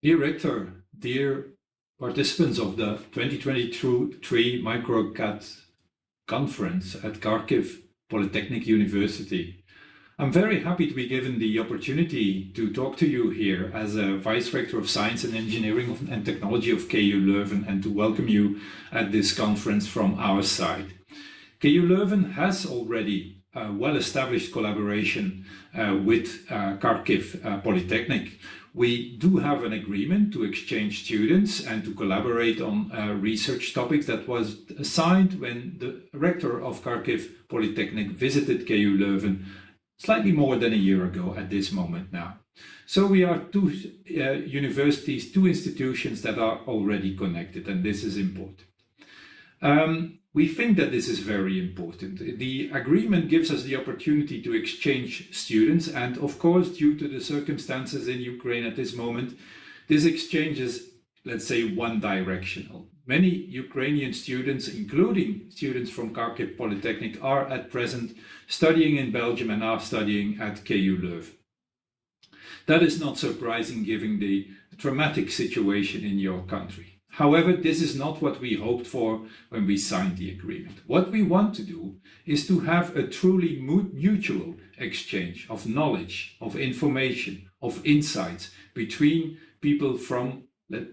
Dear Rector, dear participants of the 2023 MicroCAT conference at Kharkiv Polytechnic University, I'm very happy to be given the opportunity to talk to you here as a Vice Rector of Science and Engineering and Technology of KU Leuven and to welcome you at this conference from our side. KU Leuven has already a well-established collaboration with Kharkiv Polytechnic. We do have an agreement to exchange students and to collaborate on research topics that was signed when the rector of Kharkiv Polytechnic visited KU Leuven slightly more than a year ago at this moment now. So we are two universities, two institutions that are already connected, and this is important. We think that this is very important. The agreement gives us the opportunity to exchange students, and of course, due to the circumstances in Ukraine at this moment, this exchange is, let's say, one-directional. Many Ukrainian students, including students from Kharkiv Polytechnic, are at present studying in Belgium and are studying at KU Leuven. That is not surprising given the dramatic situation in your country. However, this is not what we hoped for when we signed the agreement. What we want to do is to have a truly mutual exchange of knowledge, of information, of insights between people from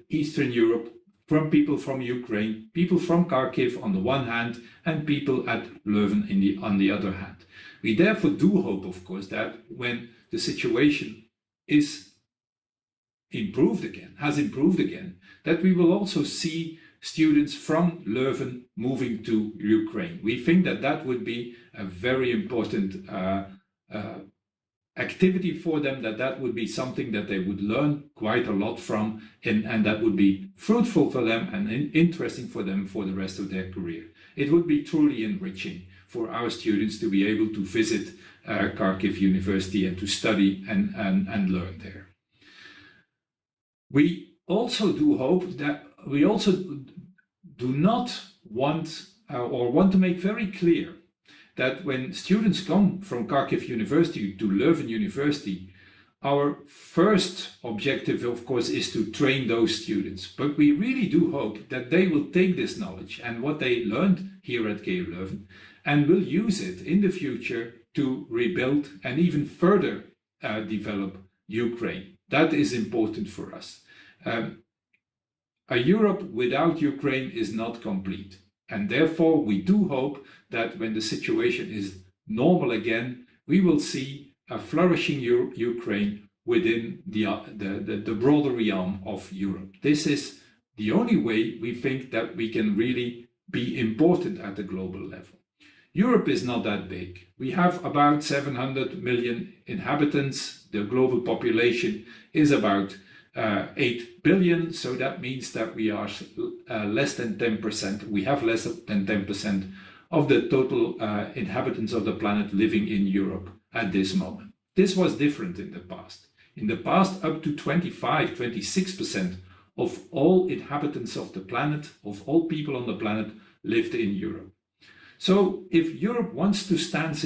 Eastern Europe, from people from Ukraine, people from Kharkiv on the one hand, and people at Leuven on the other hand. We therefore do hope, of course, that when the situation is has improved again, that we will also see students from Leuven moving to Ukraine. We think that that would be a very important activity for them, that would be something that they would learn quite a lot from, and that would be fruitful for them and interesting for them for the rest of their career. It would be truly enriching for our students to be able to visit Kharkiv University and to study and learn there. We also do hope that we also do not want or want to make very clear that when students come from Kharkiv University to Leuven University, our first objective, of course, is to train those students. But we really do hope that they will take this knowledge and what they learned here at KU Leuven and will use it in the future to rebuild and even further develop Ukraine. That is important for us. A Europe without Ukraine is not complete. And therefore, we do hope that when the situation is normal again, we will see a flourishing Ukraine within the broader realm of Europe. This is the only way we think that we can really be important at the global level. Europe is not that big. We have about 700 million inhabitants. The global population is about 8 billion, so that means that we are less than 10%. We have less than 10% of the total inhabitants of the planet living in Europe at this moment. This was different in the past. In the past, up to 26% of all inhabitants of the planet, of all people on the planet, lived in Europe. So if Europe wants to stand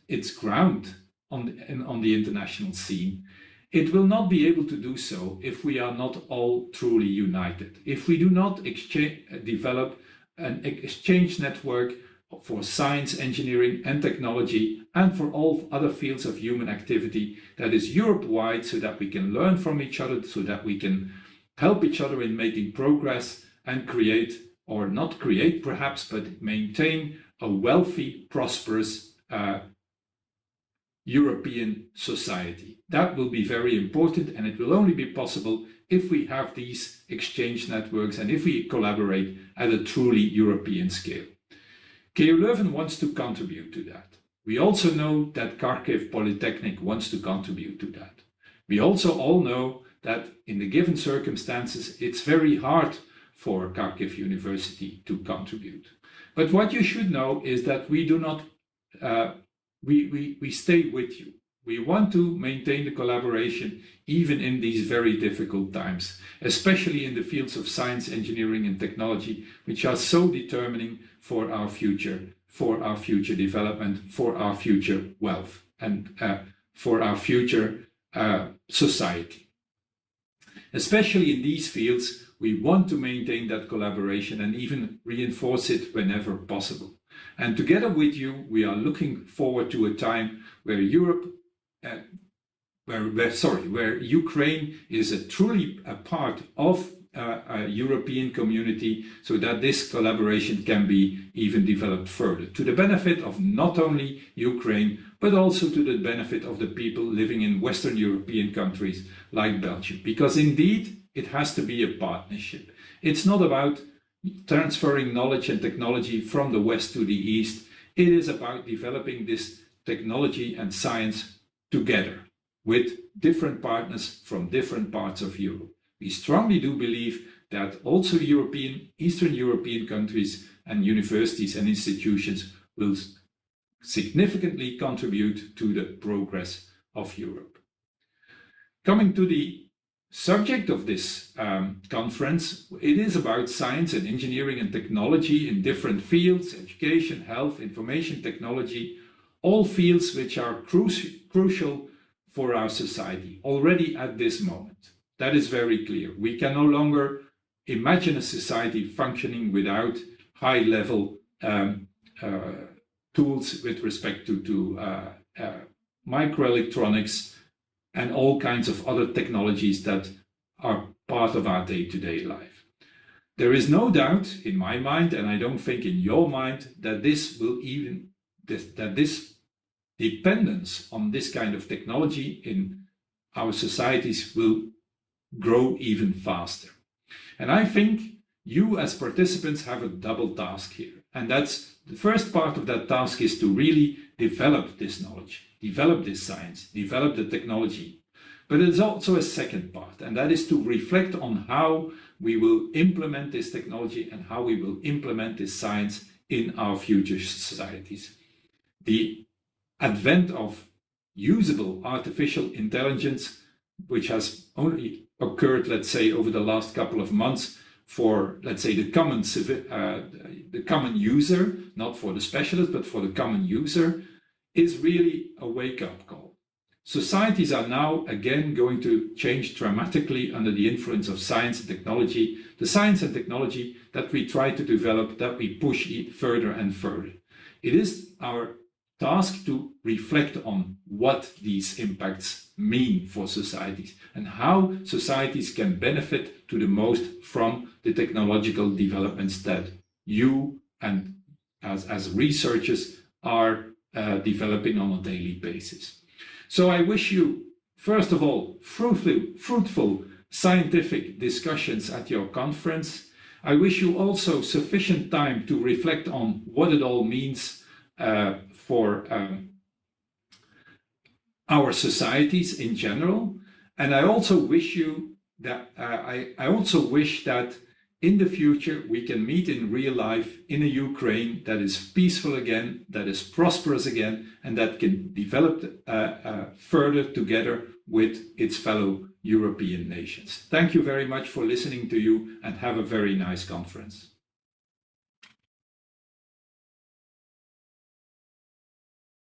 its ground on the international scene, it will not be able to do so if we are not all truly united. If we do not develop an exchange network for science, engineering and technology and for all other fields of human activity that is Europe-wide, so that we can learn from each other, so that we can help each other in making progress and create, or not create perhaps, but maintain a wealthy, prosperous European society. That will be very important, and it will only be possible if we have these exchange networks and if we collaborate at a truly European scale. KU Leuven wants to contribute to that. We also know that Kharkiv Polytechnic wants to contribute to that. We also all know that in the given circumstances, it's very hard for Kharkiv University to contribute. But what you should know is that we do not we stay with you. We want to maintain the collaboration even in these very difficult times, especially in the fields of science, engineering and technology, which are so determining for our future development, for our future wealth and for our future society. Especially in these fields, we want to maintain that collaboration and even reinforce it whenever possible. And together with you, we are looking forward to a time where where Ukraine is truly a part of a European community, so that this collaboration can be even developed further to the benefit of not only Ukraine, but also to the benefit of the people living in Western European countries like Belgium. Because indeed, it has to be a partnership. It's not about transferring knowledge and technology from the West to the East. It is about developing this technology and science together with different partners from different parts of Europe. We strongly do believe that also Eastern European countries and universities and institutions will significantly contribute to the progress of Europe. Coming to the subject of this conference, it is about science and engineering and technology in different fields: education, health, information technology, all fields which are crucial for our society already at this moment. That is very clear. We can no longer imagine a society functioning without high-level tools with respect to microelectronics and all kinds of other technologies that are part of our day-to-day life. There is no doubt in my mind, and I don't think in your mind, that this dependence on this kind of technology in our societies will grow even faster. And I think you as participants have a double task here. And that's the first part of that task is to really develop this knowledge, develop this science, develop the technology. But there's also a second part, and that is to reflect on how we will implement this technology and how we will implement this science in our future societies. The advent of usable artificial intelligence, which has only occurred, let's say, over the last couple of months for, let's say, the common user, not for the specialist, but for the common user, is really a wake-up call. Societies are now again going to change dramatically under the influence of science and technology, the science and technology that we try to develop, that we push further and further. It is our task to reflect on what these impacts mean for societies and how societies can benefit to the most from the technological developments that you and as researchers are developing on a daily basis. So I wish you, first of all, fruitful scientific discussions at your conference. I wish you also sufficient time to reflect on what it all means for our societies in general. And I also wish you that I also wish that in the future we can meet in real life in a Ukraine that is peaceful again, that is prosperous again, and that can develop further together with its fellow European nations. Thank you very much for listening to you, and have a very nice conference.